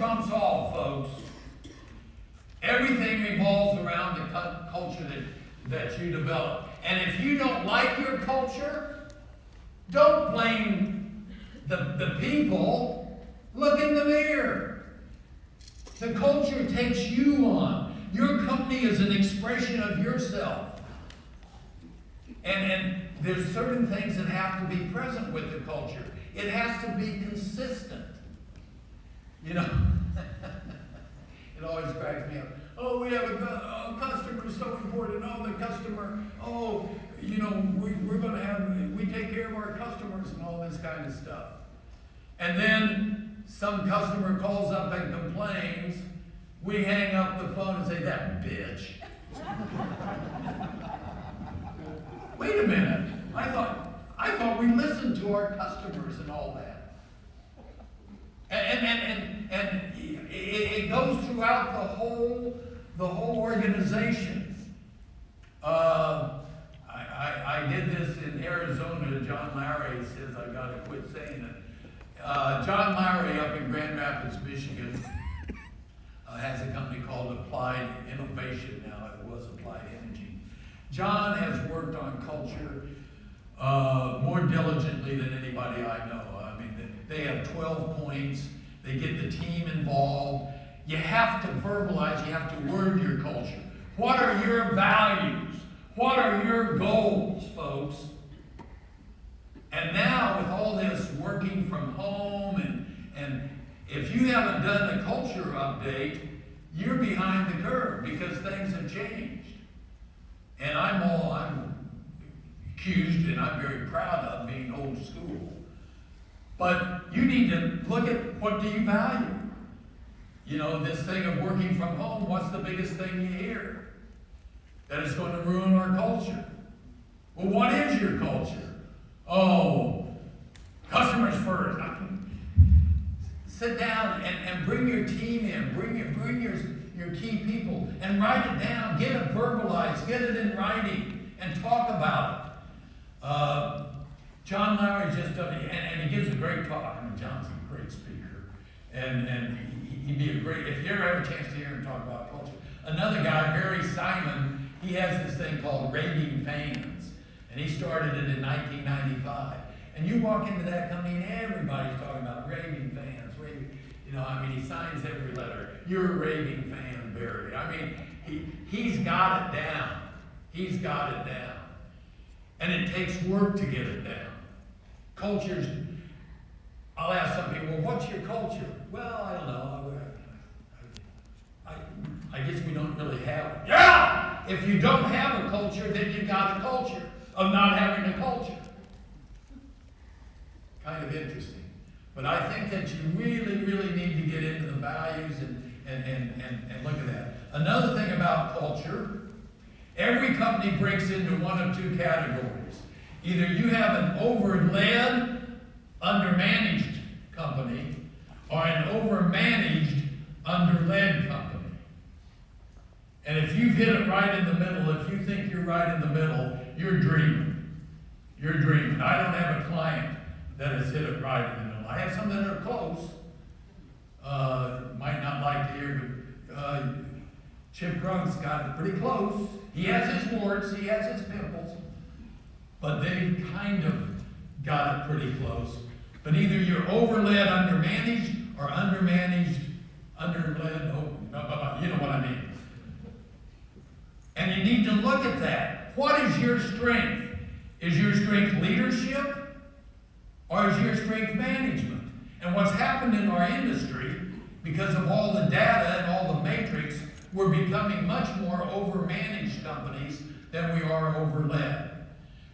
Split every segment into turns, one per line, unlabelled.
trumps all, folks. Everything revolves around the culture that you develop. And if you don't like your culture, don't blame the people. Look in the mirror. The culture takes you on. Your company is an expression of yourself. And there's certain things that have to be present with the culture. It has to be consistent. You know, it always cracks me up. Oh, we have a customer so important. Oh, the customer. Oh, you know, we're going to have, we take care of our customers and all this kind of stuff. And then some customer calls up and complains. We hang up the phone and say, that bitch. Wait a minute. I thought we listened to our customers and all that. And it goes throughout the whole organization. I did this in Arizona. John Larry says I got to quit saying it. John Larry up in Grand Rapids, Michigan, has a company called Applied Innovation now. It was Applied Energy. John has worked on culture more diligently than anybody I know. I mean, they have 12 points. They get the team involved. You have to verbalize, you have to word your culture. What are your values? What are your goals, folks? And now with all this working from home, and if you haven't done a culture update, you're behind the curve because things have changed. And I'm accused, and I'm very proud of being old school. But you need to look at what do you value. You know, this thing of working from home, what's the biggest thing you hear? That it's going to ruin our culture. Well, what is your culture? Oh, customers first. Sit down and bring your team in. Bring your key people and write it down. Get it verbalized. Get it in writing and talk about it. John Larry just done it, and he gives a great talk. I mean, John's a great speaker. And he'd be a great, if you ever have a chance to hear him talk about culture. Another guy, Barry Simon, he has this thing called Raving Fans. And he started it in 1995. And you walk into that company and everybody's talking about raving fans. You know, I mean, he signs every letter. You're a raving fan, Barry. I mean, he's got it down. He's got it down. And it takes work to get it down. Cultures, I'll ask some people, well, what's your culture? Well, I don't know. I guess we don't really have it. Yeah! If you don't have a culture, then you've got a culture of not having a culture. Kind of interesting. But I think that you really, really need to get into the values and look at that. Another thing about culture, every company breaks into one of two categories. Either you have an over-led, under-managed company, or an over-managed, under-led company. And if you've hit it right in the middle, if you think you're right in the middle, you're dreaming. You're dreaming. I don't have a client that has hit it right in the middle. I have some that are close. Might not like to hear, but Chip Grunk's got it pretty close. He has his warts, he has his pimples, but they've kind of got it pretty close. But either you're over-led, under-managed, or under-managed, under-led, you know what I mean. And you need to look at that. What is your strength? Is your strength leadership? Or is your strength management? And what's happened in our industry, because of all the data and all the matrix, we're becoming much more over-managed companies than we are over-led.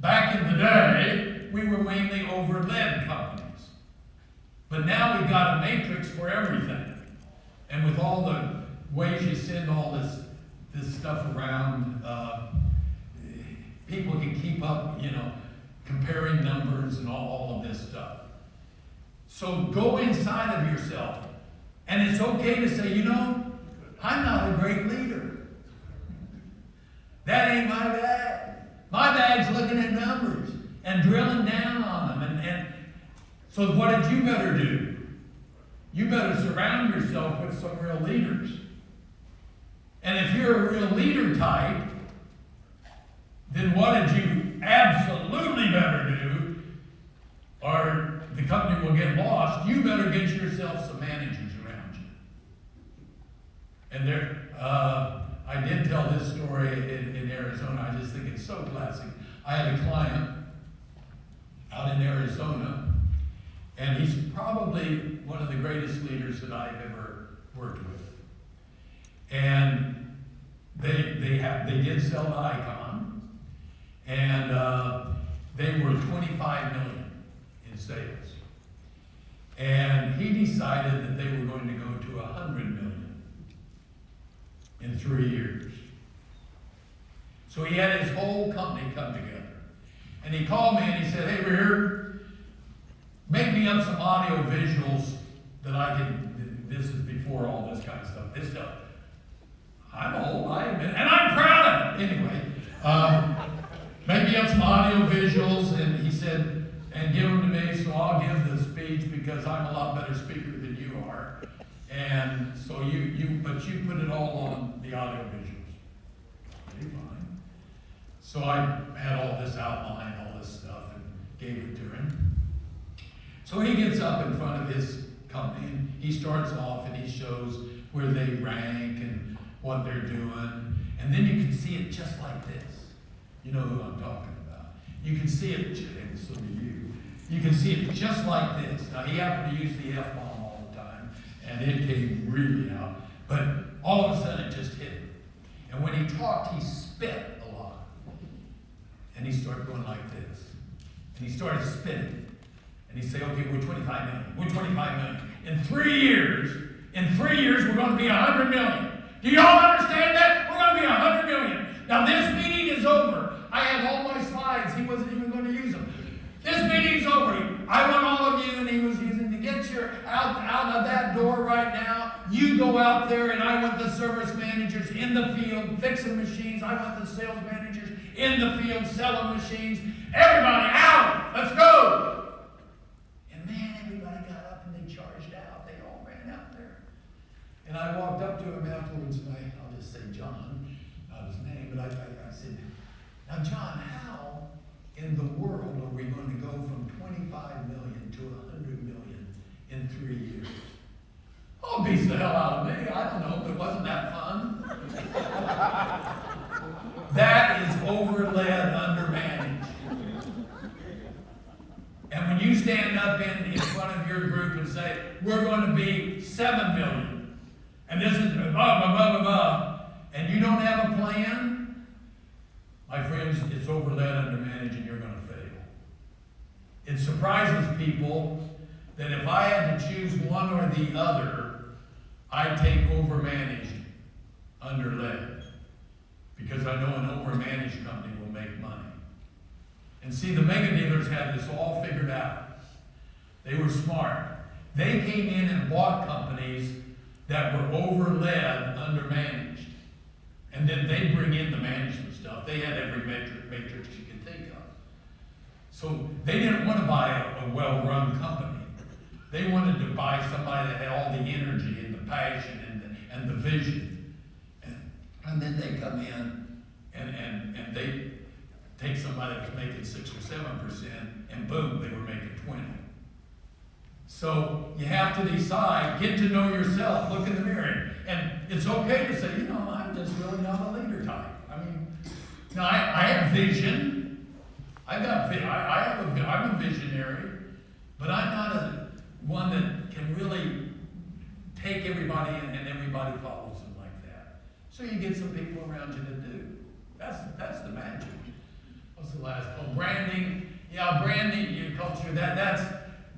Back in the day, we were mainly over-led companies. But now we've got a matrix for everything. And with all the ways you send all this stuff around, people can keep up, you know, comparing numbers and all of this stuff. So go inside of yourself. And it's okay to say, you know, I'm not a great leader. That ain't my bag. My bag's looking at numbers and drilling down on them. And so what did you better do? you better surround yourself with some real leaders. And if you're a real leader type, then what did you absolutely better do, or the company will get lost? You better get yourself some managers around you. And I did tell this story in Arizona. I just think it's so classic. I had a client out in Arizona, and he's probably one of the greatest leaders that I've ever worked with. And they did sell to Icon, and they were 25 million in sales. And he decided that they were going to go to 100 million in 3 years. So he had his whole company come together. And he called me and he said, "Hey, Riordan, make me up some audio visuals that I can," this is before all this kind of stuff. This stuff, I'm old, I admit, and I'm proud of it. Anyway, make me up some audio visuals, and he said, "and give them to me, so I'll give the speech because I'm a lot better speaker than you are. And so but you put it all on the audio visuals." Okay, fine. So I had all this outline, all this stuff, and gave it to him. So he gets up in front of his company, and he starts off and he shows where they rank and what they're doing. And then you can see it just like this. You know who I'm talking about. You can see it, and so do you. You can see it just like this. Now, he happened to use the F-bomb all the time, and it came really out. But all of a sudden, it just hit him. And when he talked, he spit a lot. And he started going like this. And he started spitting. And he'd say, "Okay, we're 25 million. We're 25 million. In 3 years, we're going to be 100 million. Do y'all understand that? We're going to be 100 million. Now, this meeting is over. I had all my slides. He wasn't even going to use them. This meeting's over. I want all of you," and he was using, "to get your out of that door right now. You go out there, and I want the service managers in the field fixing machines. I want the sales managers in the field selling machines. Everybody out. Let's go." And man, everybody got up and they charged out. They all ran out there. And I walked up to him afterwards, and I'll just say John, not his name, but I said, "Now, John, how in the world are we going to go from 25 million to 100 million in 3 years?" "Oh, beats the hell out of me. I don't know, but wasn't that fun?" That is overled, undermanaged. And when you stand up in front of your group and say, "We're going to be 7 million, and this is blah, blah, blah, blah, blah," and you don't have a plan, my friends, it's overled, undermanaged, and you're going to fail. It surprises people that if I had to choose one or the other, I'd take overmanaged, underled. Because I know an overmanaged company will make money. And see, the mega dealers had this all figured out. They were smart. They came in and bought companies that were overled, undermanaged. And then they'd bring in the management stuff. They had every matrix you could think of. So they didn't want to buy a well-run company. They wanted to buy somebody that had all the energy and the passion and the vision. And then they come in and they take somebody that was making 6 or 7%, and boom, they were making 20. So you have to decide, get to know yourself, look in the mirror. And it's okay to say, I'm just really not a leader type. I mean, now I have vision. I'm a visionary, but I'm not one that can really take everybody in and everybody follows them like that. So you get some people around you that do. That's the magic. What's the last? Oh, branding. Yeah, branding, your culture. That's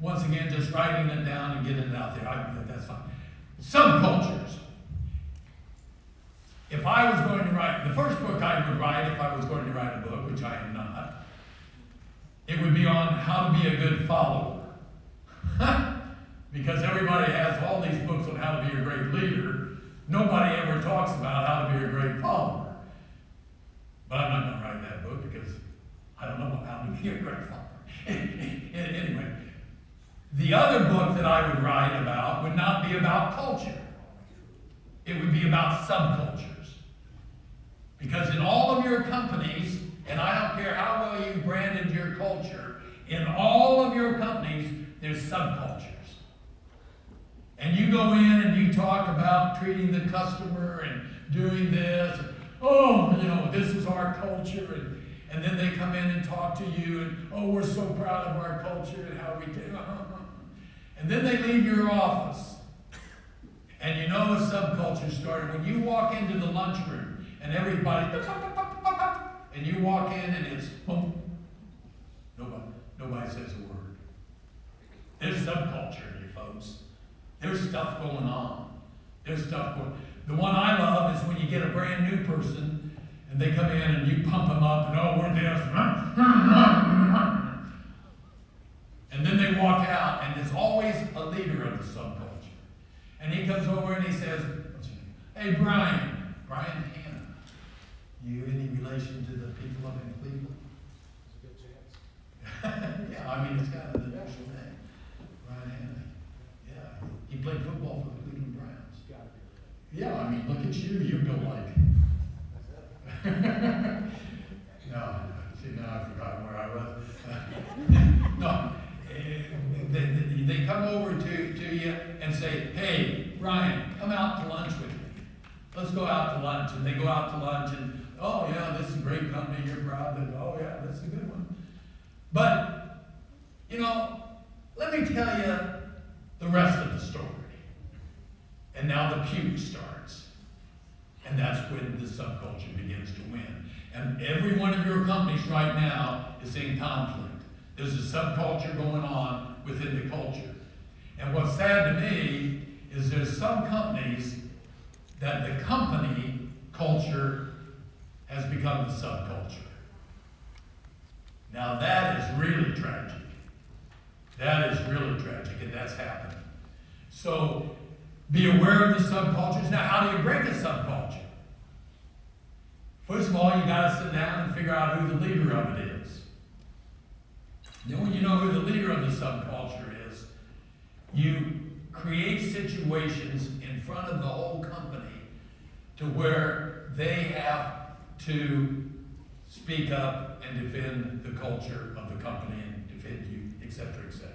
once again just writing it down and getting it out there. That's fine. Subcultures. If I was going to write the first book I would write, if I was going to write a book, which I am not, it would be on how to be a good follower. Because everybody has all these books on how to be a great leader. Nobody ever talks about how to be a great follower. But I'm not going to write that book because I don't know how to be a great follower. Anyway, the other book that I would write about would not about culture. It would be about subcultures. Because in all of your companies, and I don't care how well you branded your culture, in all of your companies, there's subcultures. And you go in and you talk about treating the customer and doing this. And, oh, this is our culture. And then they come in and talk to you and, oh, we're so proud of our culture and how we do. And then they leave your office. And a subculture started. When you walk into the lunchroom and everybody, and you walk in and it's boom, nobody says a word. There's subculture in you folks. There's stuff going on. The one I love is when you get a brand new person and they come in and you pump them up and, oh, we're this. And then they walk out and there's always a leader of the subculture. And he comes over and he says, hey, Brian Hanna, you any relation to the people up in Cleveland?
There's a good chance.
Yeah, it's kind of the national name. Brian Hanna. Yeah, he played football for the Cleveland Browns.
Got to be.
Yeah, look at you. You go like. No, see, now I've forgotten where I was. No, they come over to you and say, hey, Brian, come out to lunch with me. Let's go out to lunch. And they go out to lunch and, oh, yeah, this is a great company. You're proud that, oh, yeah, this is a good one. But, let me tell you the rest of the story. And now the puke starts. And that's when the subculture begins to win. And every one of your companies right now is in conflict. There's a subculture going on within the culture. And what's sad to me is there's some companies that the company culture has become the subculture. Now that is really tragic. That is really tragic, and that's happening. So be aware of the subcultures. Now, how do you break a subculture? First of all, you got to sit down and figure out who the leader of it is. Then when you know who the leader of the subculture is, you create situations in front of the whole company to where they have to speak up and defend the culture of the company and defend you, etc., etc.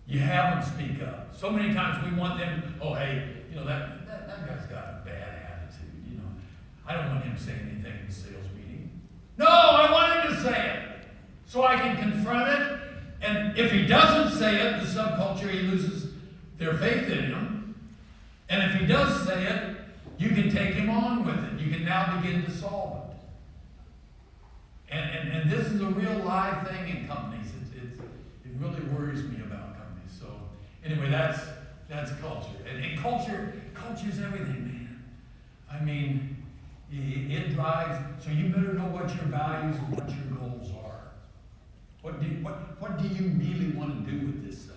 You have them speak up. So many times we want them, oh, hey, that guy's got a bad attitude, I don't want him saying anything in the sales meeting. No, I want him to say it so I can confront it. And if he doesn't say it, the subculture, he loses their faith in him. And if he does say it, you can take him on with it. You can now begin to solve it. And this is a real live thing in companies. It really worries me about companies. So anyway, that's culture. And culture's everything, man. It drives, so you better know what your values and what your goals are. What do you really want to do with this thing?